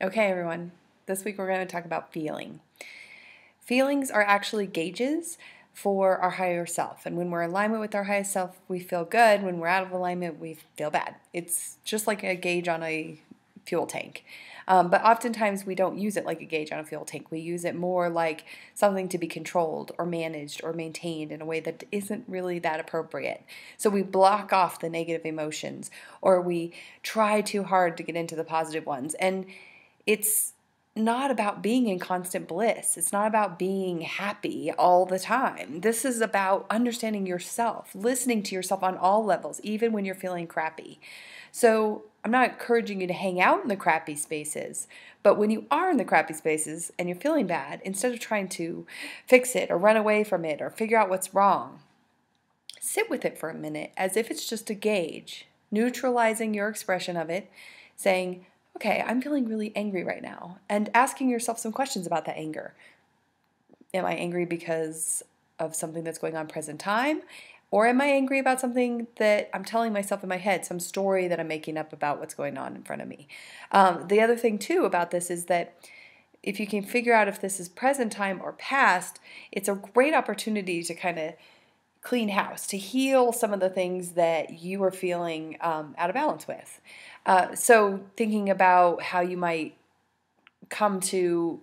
Okay, everyone. This week we're going to talk about feeling. Feelings are actually gauges for our higher self. And when we're in alignment with our higher self, we feel good. When we're out of alignment, we feel bad. It's just like a gauge on a fuel tank. But oftentimes we don't use it like a gauge on a fuel tank. We use it more like something to be controlled or managed or maintained in a way that isn't really that appropriate. So we block off the negative emotions or we try too hard to get into the positive ones. And it's not about being in constant bliss. It's not about being happy all the time. This is about understanding yourself, listening to yourself on all levels, even when you're feeling crappy. So I'm not encouraging you to hang out in the crappy spaces, but when you are in the crappy spaces and you're feeling bad, instead of trying to fix it or run away from it or figure out what's wrong, sit with it for a minute as if it's just a gauge, neutralizing your expression of it, saying, okay, I'm feeling really angry right now, and asking yourself some questions about that anger. Am I angry because of something that's going on present time? Or am I angry about something that I'm telling myself in my head, some story that I'm making up about what's going on in front of me? The other thing, too, about this is that if you can figure out if this is present time or past, it's a great opportunity to kind of clean house, to heal some of the things that you are feeling out of balance with. So thinking about how you might come to,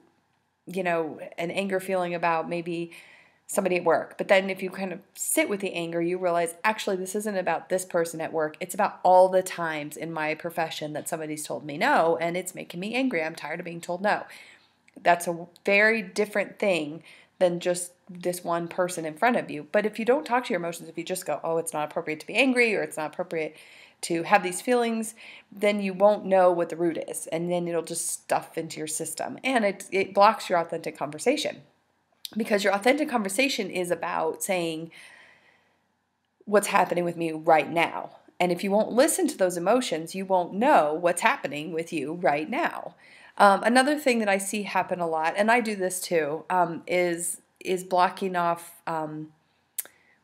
an anger feeling about maybe somebody at work. But then if you kind of sit with the anger, you realize actually this isn't about this person at work. It's about all the times in my profession that somebody's told me no, and it's making me angry. I'm tired of being told no. That's a very different thing than just this one person in front of you. But if you don't talk to your emotions, if you just go, oh, it's not appropriate to be angry or it's not appropriate to have these feelings, then you won't know what the root is. And then it'll just stuff into your system. And it blocks your authentic conversation, because your authentic conversation is about saying what's happening with me right now. And if you won't listen to those emotions, you won't know what's happening with you right now. Another thing that I see happen a lot, and I do this too, is blocking off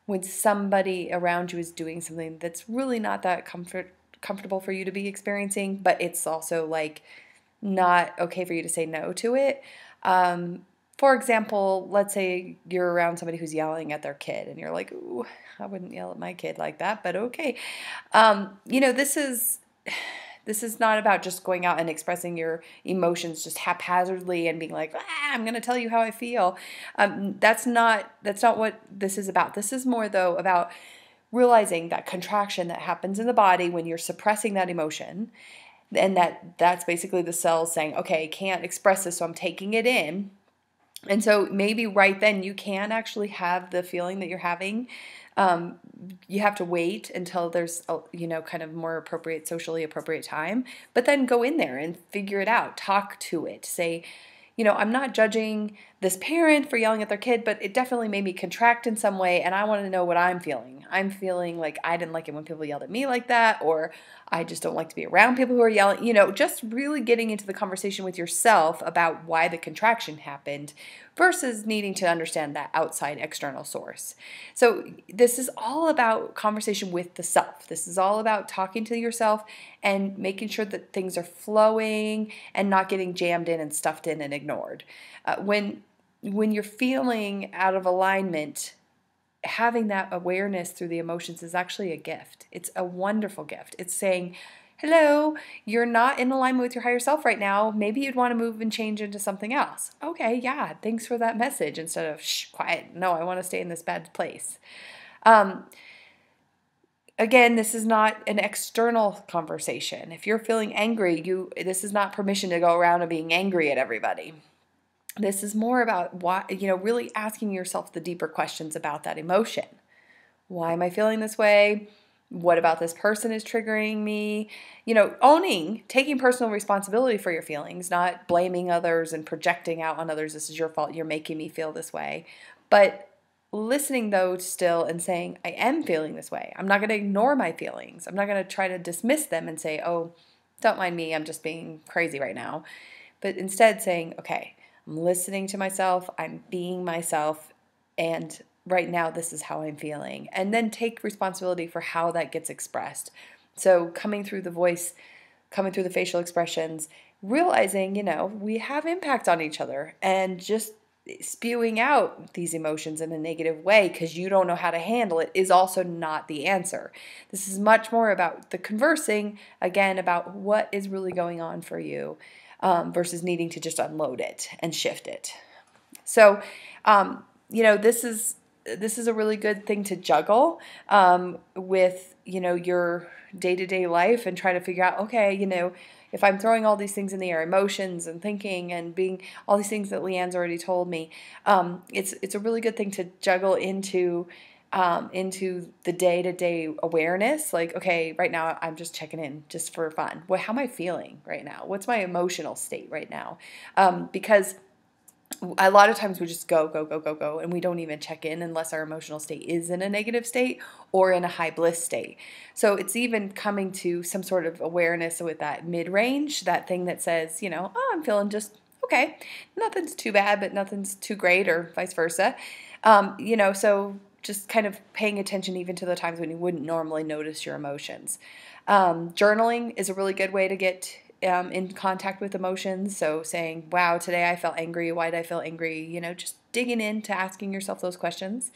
when somebody around you is doing something that's really not that comfortable for you to be experiencing, but it's also like not okay for you to say no to it. For example, let's say you're around somebody who's yelling at their kid, and you're like, "Ooh, I wouldn't yell at my kid like that," but okay. This is not about just going out and expressing your emotions just haphazardly and being like, I'm going to tell you how I feel. That's not what this is about. This is more, though, about realizing that contraction that happens in the body when you're suppressing that emotion, and that's basically the cells saying, okay, I can't express this, so I'm taking it in. And so maybe right then you can actually have the feeling that you're having. You have to wait until there's a, kind of more appropriate, socially appropriate time, but then go in there and figure it out. Talk to it. Say, I'm not judging this parent for yelling at their kid, but it definitely made me contract in some way, and I want to know what I'm feeling. I'm feeling like I didn't like it when people yelled at me like that, or I just don't like to be around people who are yelling. Just really getting into the conversation with yourself about why the contraction happened versus needing to understand that outside external source. So this is all about conversation with the self. This is all about talking to yourself and making sure that things are flowing and not getting jammed in and stuffed in and ignored. When you're feeling out of alignment, having that awareness through the emotions is actually a gift. It's a wonderful gift. It's saying, hello, you're not in alignment with your higher self right now. Maybe you'd want to move and change into something else. Okay, yeah, thanks for that message. Instead of, shh, quiet, no, I want to stay in this bad place. Again, this is not an external conversation. If you're feeling angry, this is not permission to go around and being angry at everybody. This is more about why, really asking yourself the deeper questions about that emotion. Why am I feeling this way? What about this person is triggering me? Taking personal responsibility for your feelings, not blaming others and projecting out on others. This is your fault. You're making me feel this way. But listening, though, still and saying, I am feeling this way. I'm not going to ignore my feelings. I'm not going to try to dismiss them and say, oh, don't mind me. I'm just being crazy right now. But instead saying, okay, I'm listening to myself, I'm being myself, and right now this is how I'm feeling. And then take responsibility for how that gets expressed. So coming through the voice, coming through the facial expressions, realizing, we have impact on each other, and just spewing out these emotions in a negative way because you don't know how to handle it is also not the answer. This is much more about the conversing, again, about what is really going on for you, versus needing to just unload it and shift it. So, this is a really good thing to juggle with, your day-to-day life, and try to figure out, okay, if I'm throwing all these things in the air, emotions and thinking and being all these things that Leanne's already told me, it's a really good thing to juggle into the day-to-day awareness. Like, okay, right now I'm just checking in just for fun. How am I feeling right now? What's my emotional state right now? Because a lot of times we just go, go, go, go, go, and we don't even check in unless our emotional state is in a negative state or in a high bliss state. So it's even coming to some sort of awareness with that mid-range, that thing that says, oh, I'm feeling just okay. Nothing's too bad, but nothing's too great, or vice versa. So just kind of paying attention even to the times when you wouldn't normally notice your emotions. Journaling is a really good way to get in contact with emotions. So saying, wow, today I felt angry. Why did I feel angry? Just digging into asking yourself those questions.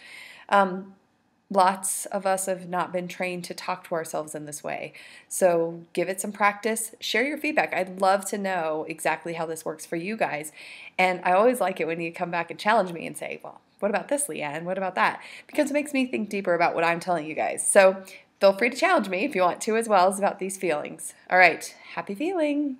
Lots of us have not been trained to talk to ourselves in this way. So give it some practice. Share your feedback. I'd love to know exactly how this works for you guys. And I always like it when you come back and challenge me and say, well, what about this, Leanne? What about that? Because it makes me think deeper about what I'm telling you guys. So feel free to challenge me if you want to as well as about these feelings. All right. Happy feeling.